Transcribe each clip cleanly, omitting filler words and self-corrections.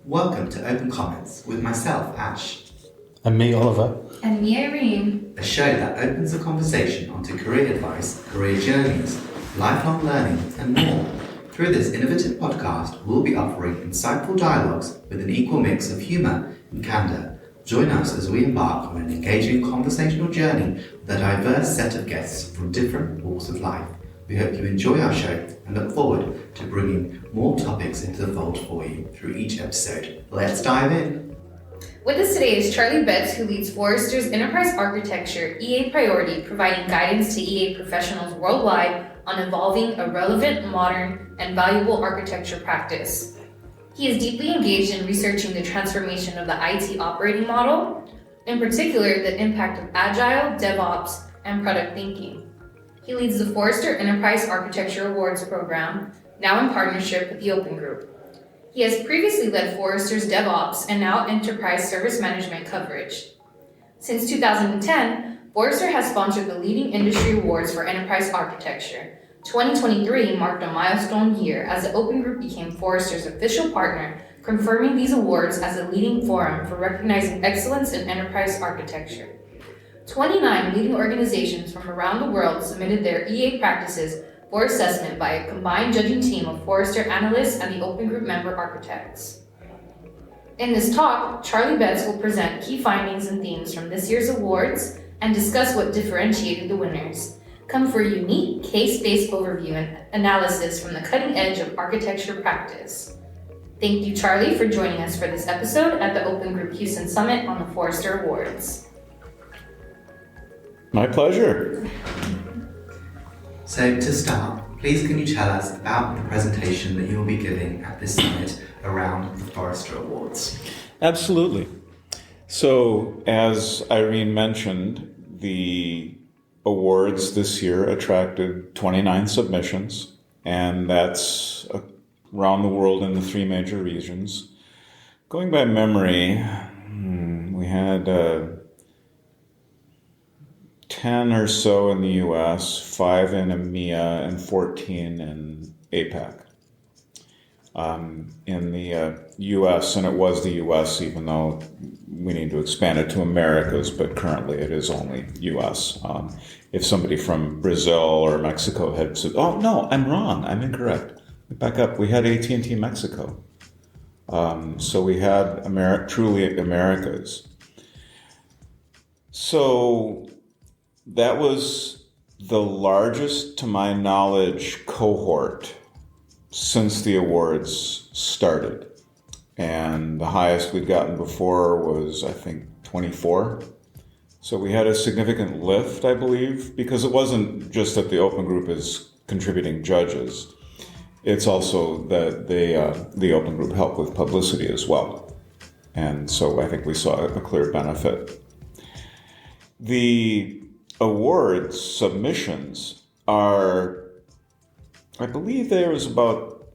Welcome to Open Comments with myself, Ash. And me, Oliver. And me, Irene. A show that opens the conversation onto career advice, career journeys, lifelong learning, and more. Through this innovative podcast, we'll be offering insightful dialogues with an equal mix of humour and candour. Join us as we embark on an engaging conversational journey with a diverse set of guests from different walks of life. We hope you enjoy our show and look forward to bringing more topics into the fold for you through each episode. Let's dive in. With us today is Charlie Betz, who leads Forrester's Enterprise Architecture EA Priority, providing guidance to EA professionals worldwide on evolving a relevant, modern, and valuable architecture practice. He is deeply engaged in researching the transformation of the IT operating model, in particular the impact of Agile, DevOps, and product thinking. He leads the Forrester Enterprise Architecture Awards program, now in partnership with the Open Group. He has previously led Forrester's DevOps and now Enterprise Service Management coverage. Since 2010, Forrester has sponsored the leading industry awards for enterprise architecture. 2023 marked a milestone year as the Open Group became Forrester's official partner, confirming these awards as a leading forum for recognizing excellence in enterprise architecture. 29 leading organizations from around the world submitted their EA practices for assessment by a combined judging team of Forrester analysts and the Open Group member architects. In this talk, Charlie Betz will present key findings and themes from this year's awards and discuss what differentiated the winners. Come for a unique case-based overview and analysis from the cutting edge of architecture practice. Thank you, Charlie, for joining us for this episode at the Open Group Houston Summit on the Forrester Awards. My pleasure. So to start, please can you tell us about the presentation that you will be giving at this summit around the Forrester Awards? Absolutely. So, as Irene mentioned, the awards this year attracted 29 submissions, and that's around the world in the three major regions. Going by memory, we had 10 or so in the US, 5 in EMEA, and 14 in APAC. In the US, and it was the US, even though we need to expand it to Americas, but currently it is only US. If somebody from Brazil or Mexico had said, oh, no, I'm wrong, I'm incorrect. Back up, we had AT&T Mexico. So we had truly Americas. So that was the largest, to my knowledge, cohort since the awards started. And the highest we'd gotten before was, I think, 24. So we had a significant lift, I believe, because it wasn't just that the Open Group is contributing judges. It's also that the Open Group helped with publicity as well. And so I think we saw a clear benefit. The awards submissions are, I believe there was about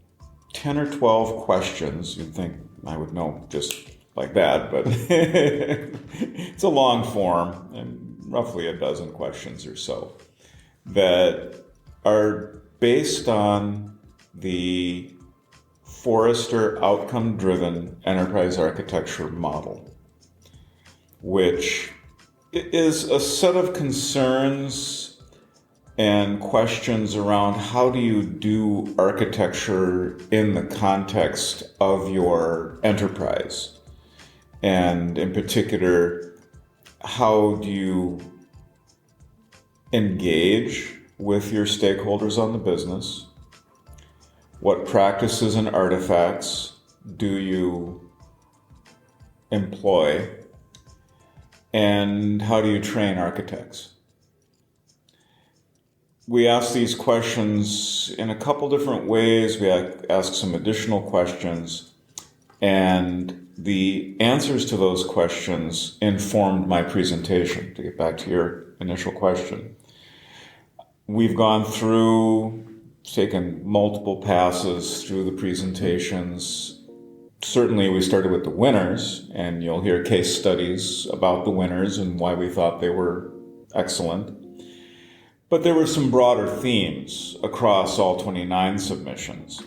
10 or 12 questions. You'd think I would know just like that, but it's a long form, and roughly a dozen questions or so that are based on the Forrester outcome-driven enterprise architecture model, which is a set of concerns and questions around how do you do architecture in the context of your enterprise. And in particular, how do you engage with your stakeholders on the business? What practices and artifacts do you employ? And how do you train architects? We ask these questions in a couple different ways. We ask some additional questions, and the answers to those questions informed my presentation, to get back to your initial question. We've gone through, taken multiple passes through the presentations. Certainly we started with the winners, and you'll hear case studies about the winners and why we thought they were excellent. But there were some broader themes across all 29 submissions.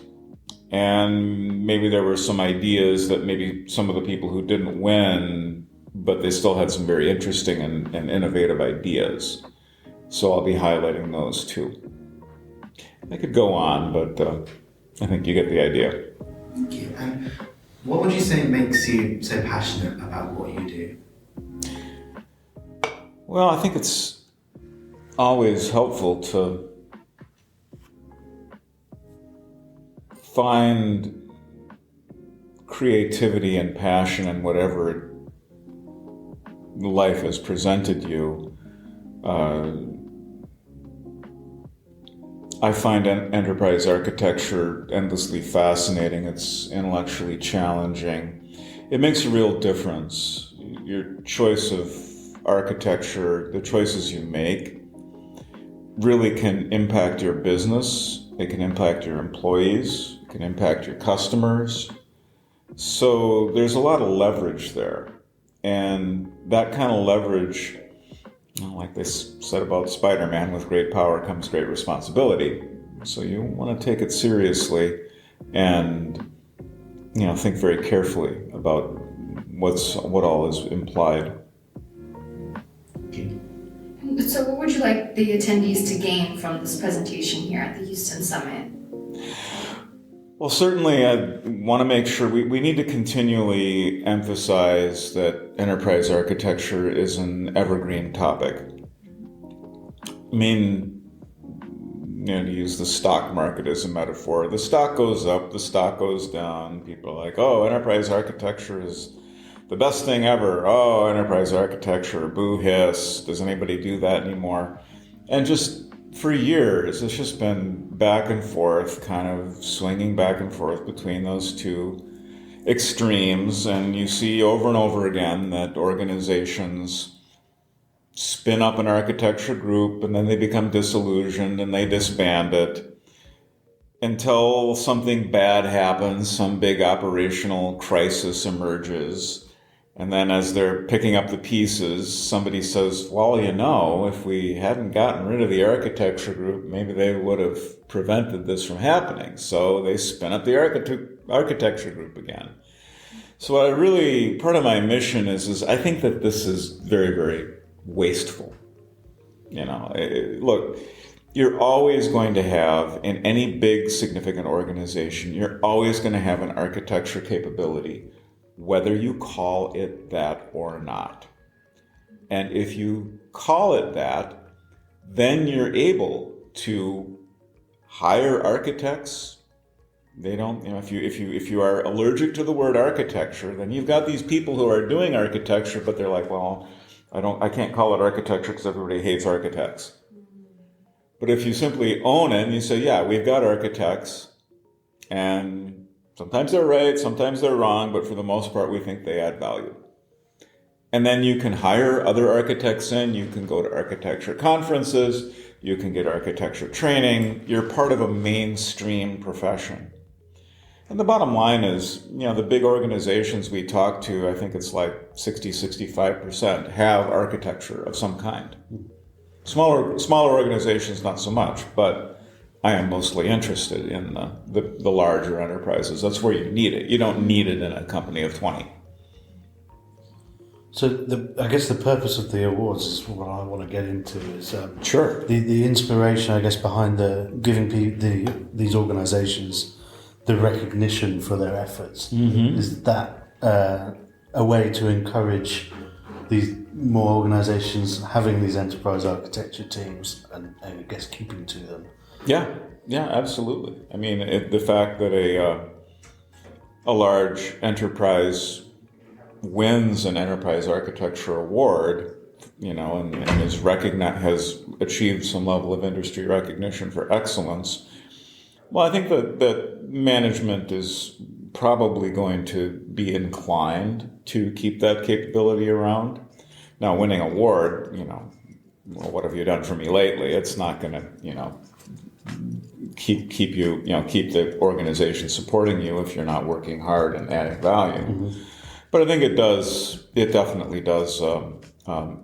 And maybe there were some ideas that maybe some of the people who didn't win, but they still had some very interesting and innovative ideas. So I'll be highlighting those too. I could go on, but I think you get the idea. Thank you. And what would you say makes you so passionate about what you do? Well, I think it's always helpful to find creativity and passion in whatever life has presented you. I find enterprise architecture endlessly fascinating. It's intellectually challenging. It makes a real difference. Your choice of architecture, the choices you make, really can impact your business. It can impact your employees. It can impact your customers. So there's a lot of leverage there. And that kind of leverage, like they said about Spider-Man, with great power comes great responsibility. So you want to take it seriously and, think very carefully about what all is implied. So what would you like the attendees to gain from this presentation here at the Houston Summit? Well, certainly I want to make sure we need to continually emphasize that enterprise architecture is an evergreen topic. I mean, to use the stock market as a metaphor, the stock goes up, the stock goes down. People are like, oh, enterprise architecture is the best thing ever. Oh, enterprise architecture, boo hiss. Does anybody do that anymore? And just for years, it's just been back and forth, kind of swinging back and forth between those two extremes. And you see over and over again that organizations spin up an architecture group and then they become disillusioned and they disband it until something bad happens, some big operational crisis emerges. And then as they're picking up the pieces, somebody says, well, if we hadn't gotten rid of the architecture group, maybe they would have prevented this from happening. So they spin up the architecture group again. So part of my mission is I think that this is very, very wasteful. Look, you're always going to have, in any big significant organization, you're always going to have an architecture capability, whether you call it that or not. And if you call it that, then you're able to hire architects. They don't, if you are allergic to the word architecture, then you've got these people who are doing architecture, but they're like, well, I can't call it architecture because everybody hates architects. But if you simply own it and you say, yeah, we've got architects, and sometimes they're right, sometimes they're wrong, but for the most part, we think they add value. And then you can hire other architects in, you can go to architecture conferences, you can get architecture training, you're part of a mainstream profession. And the bottom line is, the big organizations we talk to, I think it's like 65% have architecture of some kind. Smaller organizations, not so much, but I am mostly interested in the larger enterprises. That's where you need it. You don't need it in a company of 20. So I guess the purpose of the awards is what I want to get into is sure the inspiration, I guess, behind giving these organizations the recognition for their efforts. Mm-hmm. Is that a way to encourage these more organizations having these enterprise architecture teams and I guess keeping to them? Yeah, absolutely. I mean, the fact that a large enterprise wins an enterprise architecture award, and has achieved some level of industry recognition for excellence. Well, I think that management is probably going to be inclined to keep that capability around. Now, winning an award, well, what have you done for me lately? It's not going to, keep the organization supporting you if you're not working hard and adding value. Mm-hmm. But I think it definitely does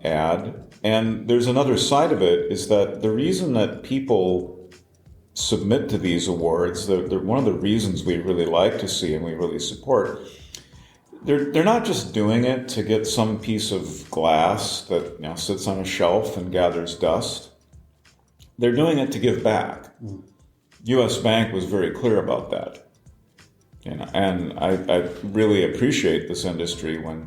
add. And there's another side of it, is that the reason that people submit to these awards, they're one of the reasons we really like to see and we really support. They're not just doing it to get some piece of glass that sits on a shelf and gathers dust. They're doing it to give back. U.S. Bank was very clear about that. And I really appreciate this industry when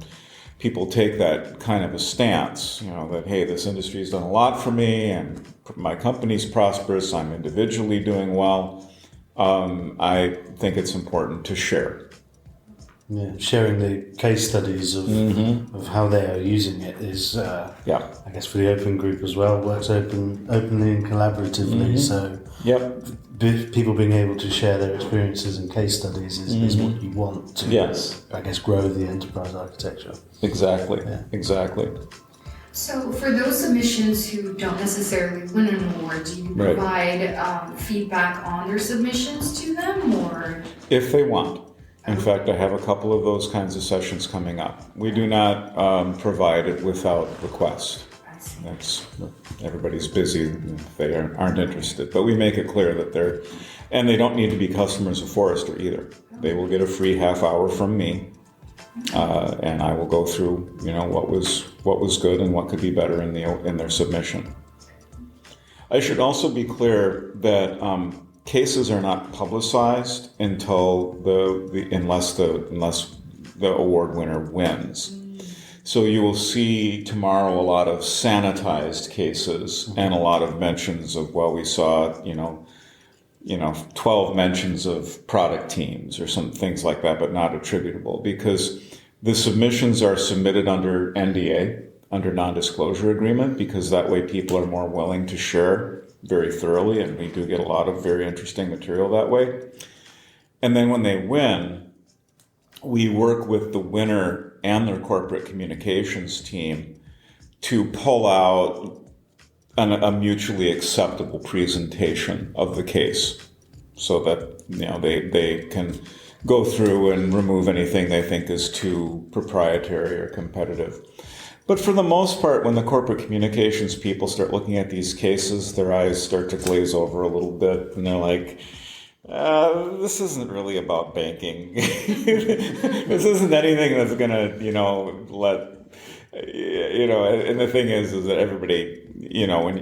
people take that kind of a stance, that, hey, this industry has done a lot for me and my company's prosperous, I'm individually doing well. I think it's important to share. Yeah, sharing the case studies of how they are using it is, I guess, for the open group as well, works openly and collaboratively. So people being able to share their experiences and case studies is what you want to, I guess, grow the enterprise architecture. Exactly. Yeah. Exactly. So for those submissions who don't necessarily win an award, do you provide feedback on their submissions to them, or? If they want. In fact, I have a couple of those kinds of sessions coming up. We do not provide it without request. Everybody's busy if they aren't interested. But we make it clear that and they don't need to be customers of Forrester either. They will get a free half hour from me, and I will go through, what was good and what could be better in their submission. I should also be clear that cases are not publicized until unless the award winner wins. So you will see tomorrow a lot of sanitized cases and a lot of mentions of, we saw 12 mentions of product teams or some things like that, but not attributable, because the submissions are submitted under NDA, under non-disclosure agreement, because that way people are more willing to share very thoroughly, and we do get a lot of very interesting material that way. And then when they win, we work with the winner and their corporate communications team to pull out a mutually acceptable presentation of the case, so that they can go through and remove anything they think is too proprietary or competitive. But for the most part, when the corporate communications people start looking at these cases, their eyes start to glaze over a little bit, and they're like, this isn't really about banking. This isn't anything that's going to, and the thing is that everybody,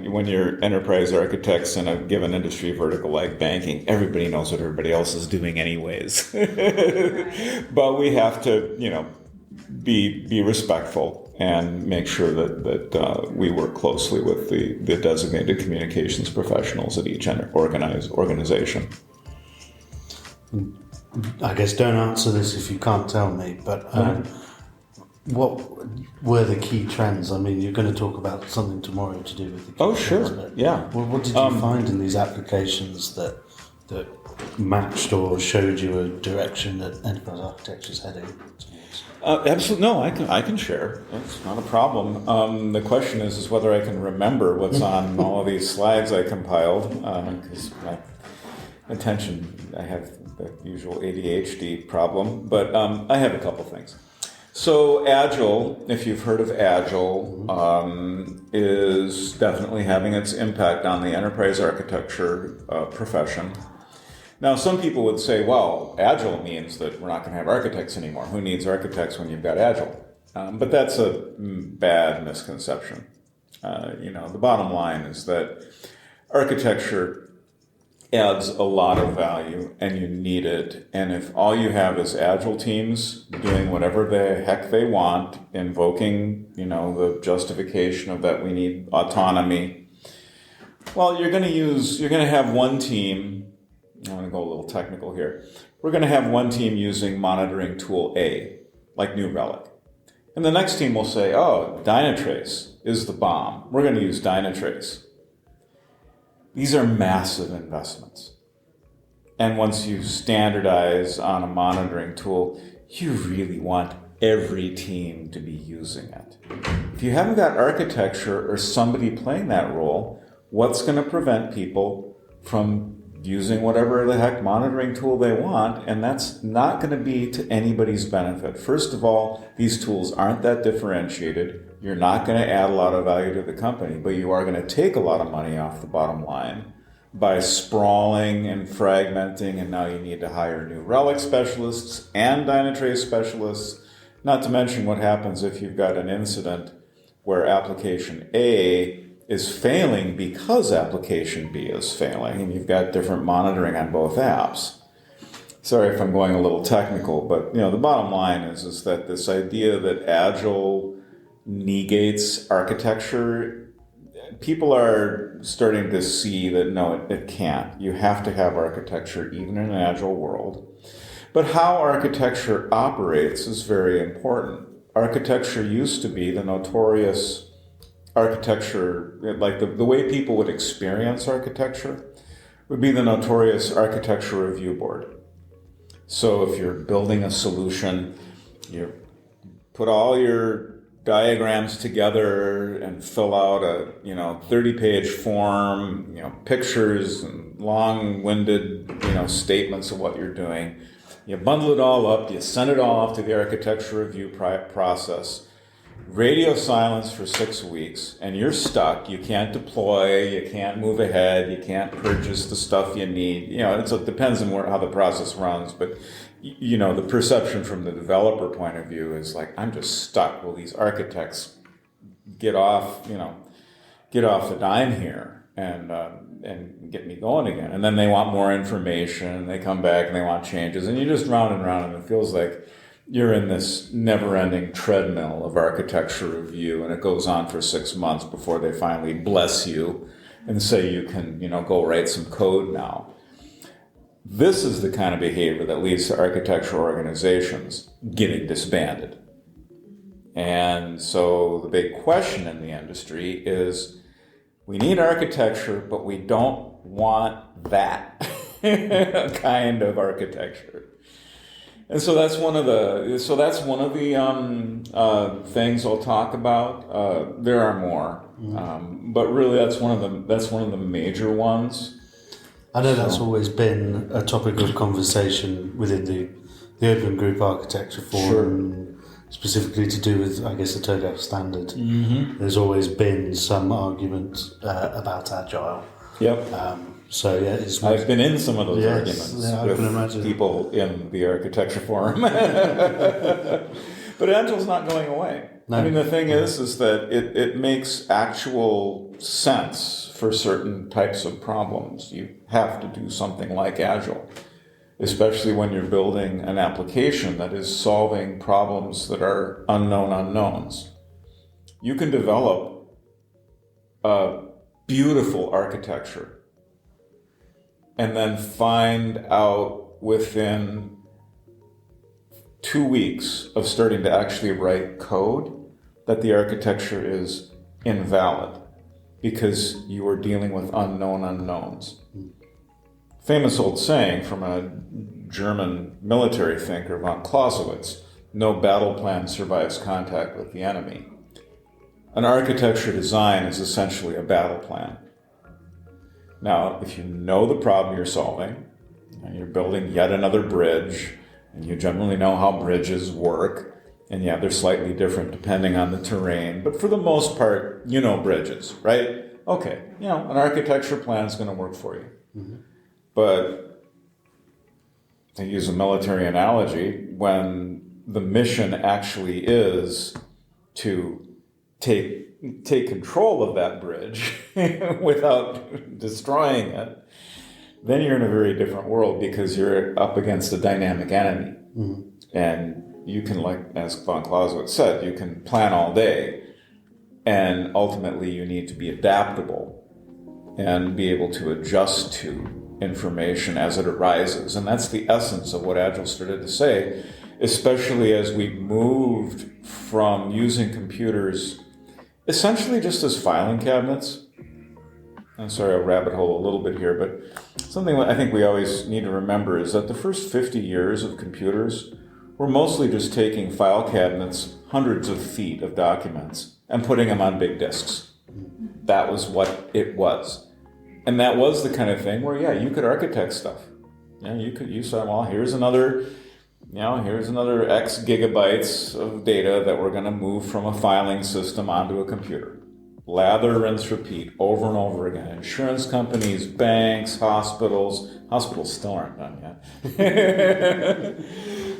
when you're enterprise architects in a given industry vertical like banking, everybody knows what everybody else is doing anyways. But we have to, be respectful and make sure that we work closely with the designated communications professionals at each organization. I guess don't answer this if you can't tell me, but what were the key trends? I mean, you're going to talk about something tomorrow to do with the key trends, but what did you find in these applications that matched or showed you a direction that enterprise architecture is heading towards? Absolutely. No, I can share. That's not a problem. The question is whether I can remember what's on all of these slides I compiled, because my attention, I have the usual ADHD problem, but I have a couple things. So Agile, if you've heard of Agile, is definitely having its impact on the enterprise architecture profession. Now, some people would say, well, Agile means that we're not going to have architects anymore. Who needs architects when you've got Agile? But that's a bad misconception. The bottom line is that architecture adds a lot of value, and you need it. And if all you have is Agile teams doing whatever the heck they want, invoking, the justification of that we need autonomy, well, you're going to have one team. I'm going to go a little technical here. We're going to have one team using monitoring tool A, like New Relic. And the next team will say, oh, Dynatrace is the bomb. We're going to use Dynatrace. These are massive investments. And once you standardize on a monitoring tool, you really want every team to be using it. If you haven't got architecture or somebody playing that role, what's going to prevent people from using whatever the heck monitoring tool they want? And that's not going to be to anybody's benefit. First of all, these tools aren't that differentiated. You're not going to add a lot of value to the company, but you are going to take a lot of money off the bottom line by sprawling and fragmenting, and now you need to hire new relic specialists and Dynatrace specialists, not to mention what happens if you've got an incident where application A is failing because application B is failing, and you've got different monitoring on both apps. Sorry if I'm going a little technical, but the bottom line is that this idea that Agile negates architecture, people are starting to see that no, it can't. You have to have architecture even in an Agile world. But how architecture operates is very important. Architecture used to be the notorious architecture, like the way people would experience architecture would be the notorious architecture review board. So if you're building a solution, you put all your diagrams together and fill out a 30-page form, pictures and long-winded statements of what you're doing. You bundle it all up, you send it all off to the architecture review process. Radio silence for 6 weeks, and you're stuck. You can't deploy, you can't move ahead, you can't purchase the stuff you need. It depends on how the process runs, but the perception from the developer point of view is like, I'm just stuck. Will these architects get off the dime here and get me going again? And then they want more information, they come back and they want changes, and you just round and round, and it feels like you're in this never-ending treadmill of architecture review, and it goes on for 6 months before they finally bless you and say you can, go write some code now. This is the kind of behavior that leads to architecture organizations getting disbanded. And so the big question in the industry is, we need architecture, but we don't want that kind of architecture. And so that's one of the things I'll talk about. There are more, but really that's one of the major ones. I know that's always been a topic of conversation within the Open Group Architecture Forum, specifically to do with, I guess, the TOGAF standard. Mm-hmm. There's always been some argument about Agile. Yep. So yeah, I've been in some of those arguments with people in the architecture forum. But Agile's not going away. No. I mean, the thing is that it makes actual sense for certain types of problems. You have to do something like Agile, especially when you're building an application that is solving problems that are unknown unknowns. You can develop a beautiful architecture and then find out within 2 weeks of starting to actually write code that the architecture is invalid because you are dealing with unknown unknowns. Famous old saying from a German military thinker, von Clausewitz, no battle plan survives contact with the enemy. An architecture design is essentially a battle plan. Now, if you know the problem you're solving, and you're building yet another bridge, and you generally know how bridges work, and yeah, they're slightly different depending on the terrain, but for the most part, you know bridges, right? Okay, an architecture plan is going to work for you. Mm-hmm. But to use a military analogy, when the mission actually is to take control of that bridge without destroying it, then you're in a very different world because you're up against a dynamic enemy. Mm-hmm. And you can, like as von Clausewitz said, you can plan all day, and ultimately you need to be adaptable and be able to adjust to information as it arises. And that's the essence of what Agile started to say, especially as we moved from using computers essentially just as filing cabinets. I'm sorry, I'll rabbit hole a little bit here, but something I think we always need to remember is that the first 50 years of computers were mostly just taking file cabinets, hundreds of feet of documents, and putting them on big disks. That was what it was. And that was the kind of thing where, you could architect stuff. You said, well, here's another X gigabytes of data that we're going to move from a filing system onto a computer. lather, rinse, repeat, over and over again. Insurance companies, banks, hospitals still aren't done yet.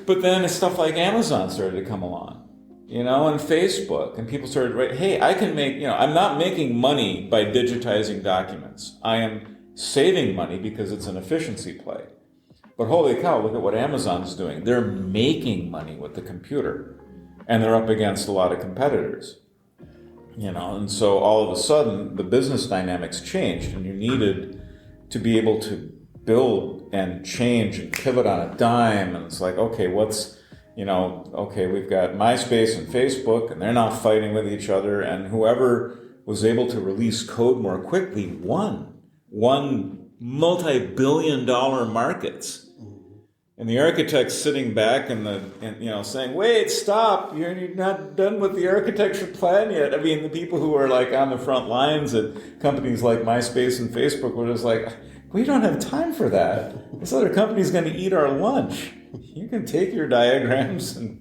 But then stuff like Amazon started to come along, and Facebook, and people started writing, hey, I can make, I'm not making money by digitizing documents. I am saving money because it's an efficiency play. But holy cow, look at what Amazon's doing. They're making money with the computer, and they're up against a lot of competitors. And so all of a sudden the business dynamics changed, and you needed to be able to build and change and pivot on a dime. And it's like, okay, we've got MySpace and Facebook, and they're now fighting with each other, and whoever was able to release code more quickly won multi-billion-dollar markets. And the architects sitting back and saying, wait, stop, you're not done with the architecture plan yet. I mean, the people who are like on the front lines at companies like MySpace and Facebook were just like, we don't have time for that. This other company's going to eat our lunch. You can take your diagrams and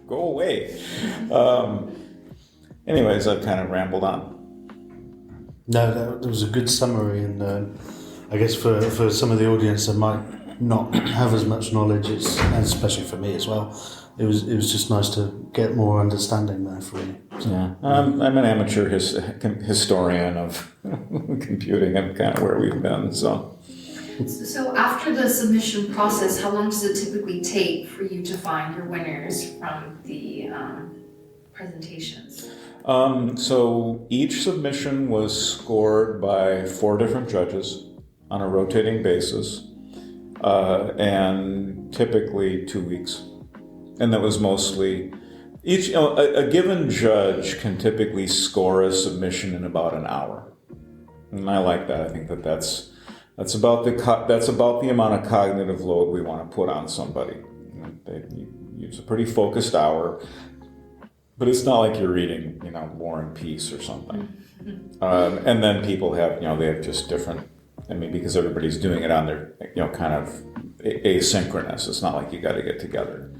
go away. Anyways, I've kind of rambled on. No, that was a good summary, and I guess for some of the audience that might not have as much knowledge, and especially for me as well, it was just nice to get more understanding there for you. So, yeah, I'm an amateur historian of computing and kind of where we've been. So after the submission process, how long does it typically take for you to find your winners from the presentations? So each submission was scored by 4 different judges on a rotating basis. And typically 2 weeks. And that was mostly a given judge can typically score a submission in about an hour. And I like that. I think that's about the amount of cognitive load we want to put on somebody. It's a pretty focused hour, but it's not like you're reading, War and Peace or something. And then people have, they have just different. Because everybody's doing it on their, kind of asynchronous. It's not like you got to get together.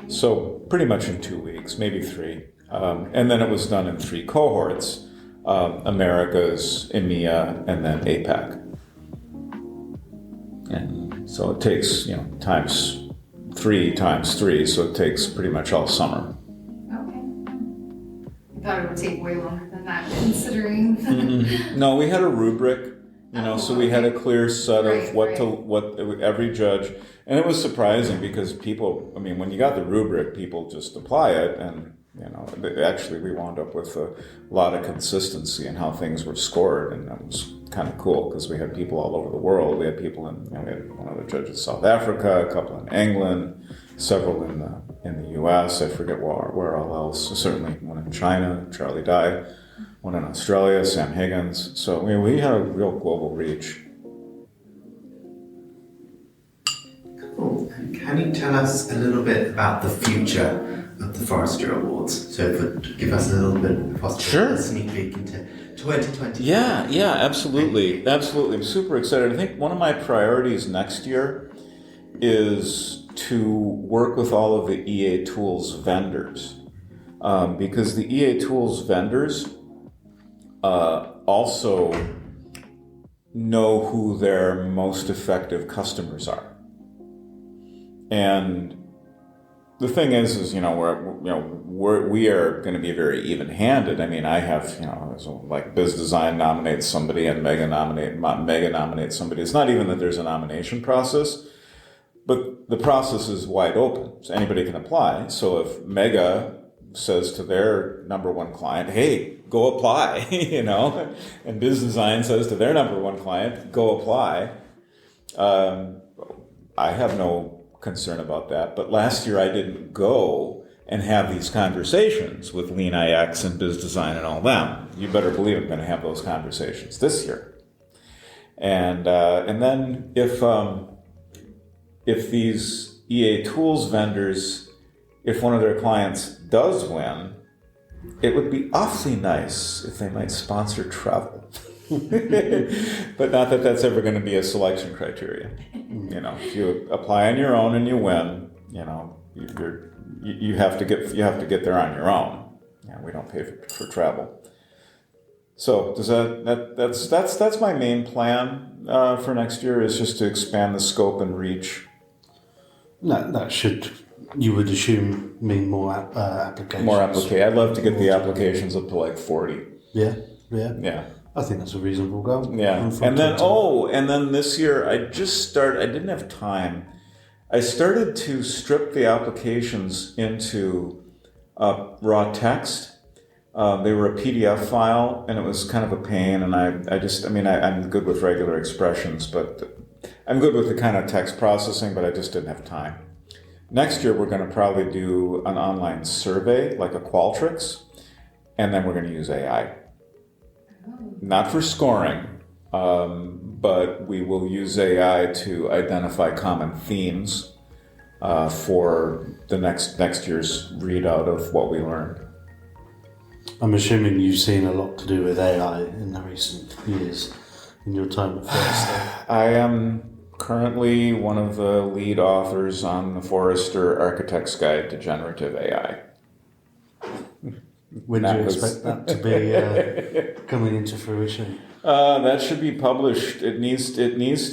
So pretty much in 2 weeks, maybe 3. And then it was done in 3 cohorts, Americas, EMEA, and then APAC. And so it takes, times 3 times 3, so it takes pretty much all summer. Okay. I thought it would take way longer than that, considering. No, we had a rubric. So we had a clear set of what every judge, and it was surprising because people, when you got the rubric, people just apply it, and actually we wound up with a lot of consistency in how things were scored, and that was kind of cool because we had people all over the world. We had people we had one of the judges in South Africa, a couple in England, several in the U.S. I forget where all else. Certainly one in China, Charlie Betz. One in Australia, Sam Higgins. So we had a real global reach. Cool. And can you tell us a little bit about the future of the Forrester Awards? So give us a little bit possibly a sneak peek into 2020. Yeah, absolutely. Absolutely. I'm super excited. I think one of my priorities next year is to work with all of the EA Tools vendors. Because the EA Tools vendors also know who their most effective customers are. And the thing is we are going to be very even-handed. I have, like Biz Design nominates somebody and Mega nominates somebody. It's not even that there's a nomination process, but the process is wide open. So anybody can apply. So if Mega says to their number 1 client, hey, go apply, and Biz Design says to their number 1 client, go apply. I have no concern about that, but last year I didn't go and have these conversations with Lean IX and Biz Design and all them. You better believe I'm going to have those conversations this year. And then if these EA Tools vendors, if one of their clients does win, it would be awfully nice if they might sponsor travel. But not that that's ever going to be a selection criteria. If you apply on your own and you win, you have to get there on your own. We don't pay for travel. So does that's my main plan for next year, is just to expand the scope and reach. That should, you would assume, mean more applications. More applications. I'd love to get the applications up to like 40. Yeah. Yeah. I think that's a reasonable goal. Yeah. And then this year I didn't have time. I started to strip the applications into raw text. They were a PDF file, and it was kind of a pain. And I'm good with regular expressions, but I'm good with the kind of text processing, but I just didn't have time. Next year, we're going to probably do an online survey, like a Qualtrics, and then we're going to use AI. Not for scoring, but we will use AI to identify common themes for the next year's readout of what we learned. I'm assuming you've seen a lot to do with AI in the recent years in your time at Forrester. I am currently one of the lead authors on the Forrester Architect's Guide to Generative AI. When do you expect that to be coming into fruition? That should be published. It needs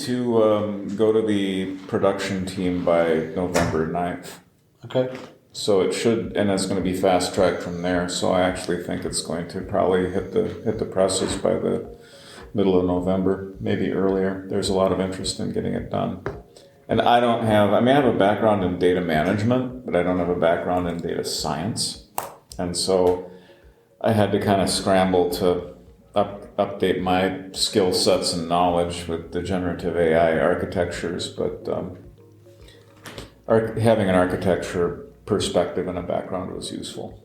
to go to the production team by November 9th. Okay. So it should, and it's going to be fast tracked from there. So I actually think it's going to probably hit the presses by the middle of November, maybe earlier. There's a lot of interest in getting it done. And I have a background in data management, but I don't have a background in data science. And so I had to kind of scramble to update my skill sets and knowledge with the generative AI architectures, but having an architecture perspective and a background was useful.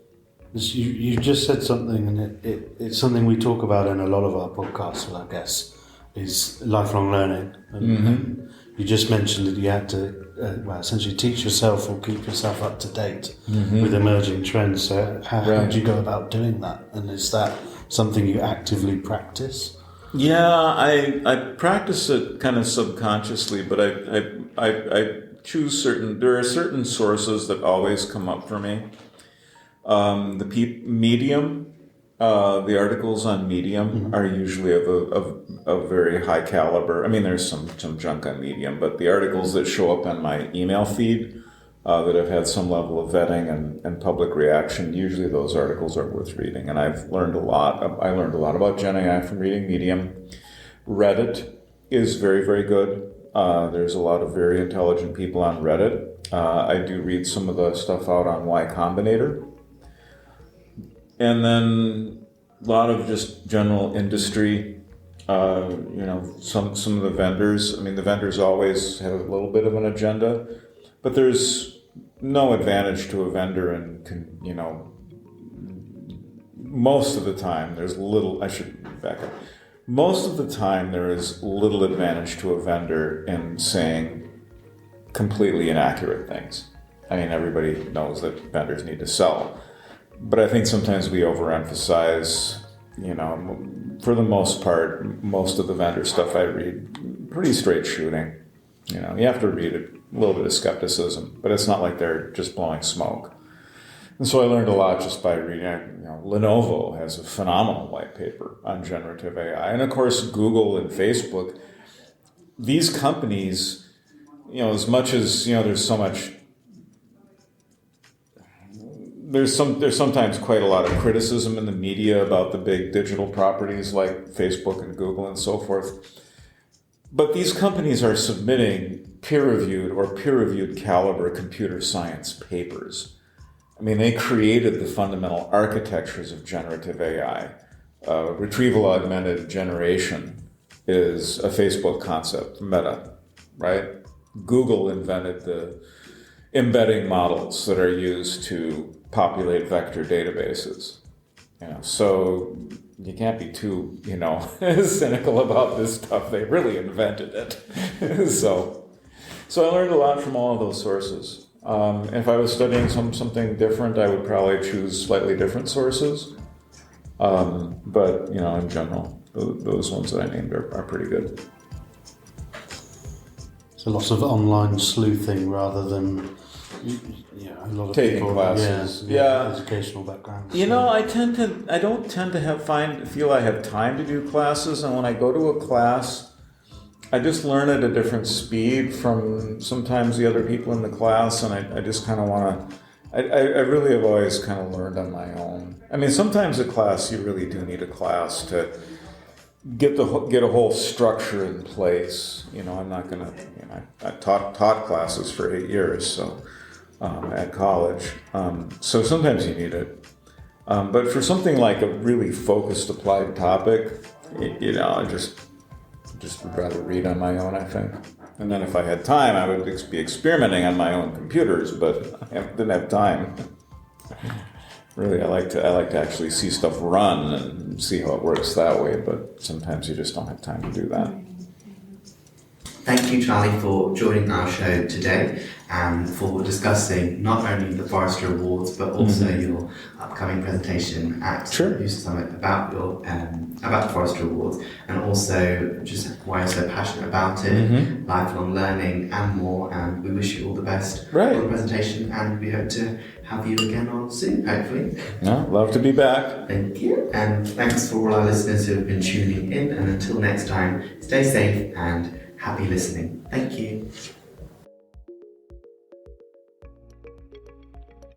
You just said something, and it's something we talk about in a lot of our podcasts with our guests, is lifelong learning. And you just mentioned that you had to essentially teach yourself or keep yourself up to date with emerging trends. So how do you go about doing that? And is that something you actively practice? Yeah, I practice it kind of subconsciously, but I choose there are certain sources that always come up for me. Medium, the articles on Medium are usually of very high caliber. I mean, there's some junk on Medium, but the articles that show up on my email feed that have had some level of vetting and public reaction, usually those articles are worth reading. And I've learned a lot. I learned a lot about Gen AI from reading Medium. Reddit is very, very good. There's a lot of very intelligent people on Reddit. I do read some of the stuff out on Y Combinator. And then a lot of just general industry, some of the vendors. I mean, the vendors always have a little bit of an agenda, but there's no advantage to a vendor, and most of the time there's little. I should back up. Most of the time there is little advantage to a vendor in saying completely inaccurate things. I mean, everybody knows that vendors need to sell. But I think sometimes we overemphasize, for the most part, most of the vendor stuff I read, pretty straight shooting. You have to read it, a little bit of skepticism, but it's not like they're just blowing smoke. And so I learned a lot just by reading. Lenovo has a phenomenal white paper on generative AI. And of course, Google and Facebook, these companies, as much as, there's so much, there's sometimes quite a lot of criticism in the media about the big digital properties like Facebook and Google and so forth. But these companies are submitting peer-reviewed caliber computer science papers. I mean, they created the fundamental architectures of generative AI. Retrieval augmented generation is a Facebook concept, Meta, right? Google invented the embedding models that are used to populate vector databases. So you can't be too, cynical about this stuff. They really invented it. So I learned a lot from all of those sources. If I was studying something different, I would probably choose slightly different sources. But in general, those ones that I named are pretty good. So lots of online sleuthing rather than Yeah, a lot of Taking people, classes. Yeah, educational backgrounds. You know, I don't tend to feel I have time to do classes, and when I go to a class, I just learn at a different speed from sometimes the other people in the class, and I just kind of want to. I really have always kind of learned on my own. I mean, sometimes a class, you really do need a class to get a whole structure in place. You know, I'm not gonna. You know, I taught classes for 8 years, so at college. So sometimes you need it. But for something like a really focused, applied topic, you know, I just would rather read on my own, I think. And then if I had time, I would be experimenting on my own computers, but I didn't have time. Really, I like to actually see stuff run and see how it works that way, but sometimes you just don't have time to do that. Thank you, Charlie, for joining our show today and for discussing not only the Forrester Awards but also your upcoming presentation at the User Summit about the Forrester Awards, and also just why you're so passionate about it, lifelong learning and more. And we wish you all the best for the presentation, and we hope to have you again on soon, hopefully. Yeah, love to be back. Thank you, and thanks for all our listeners who have been tuning in. And until next time, stay safe and happy listening. Thank you.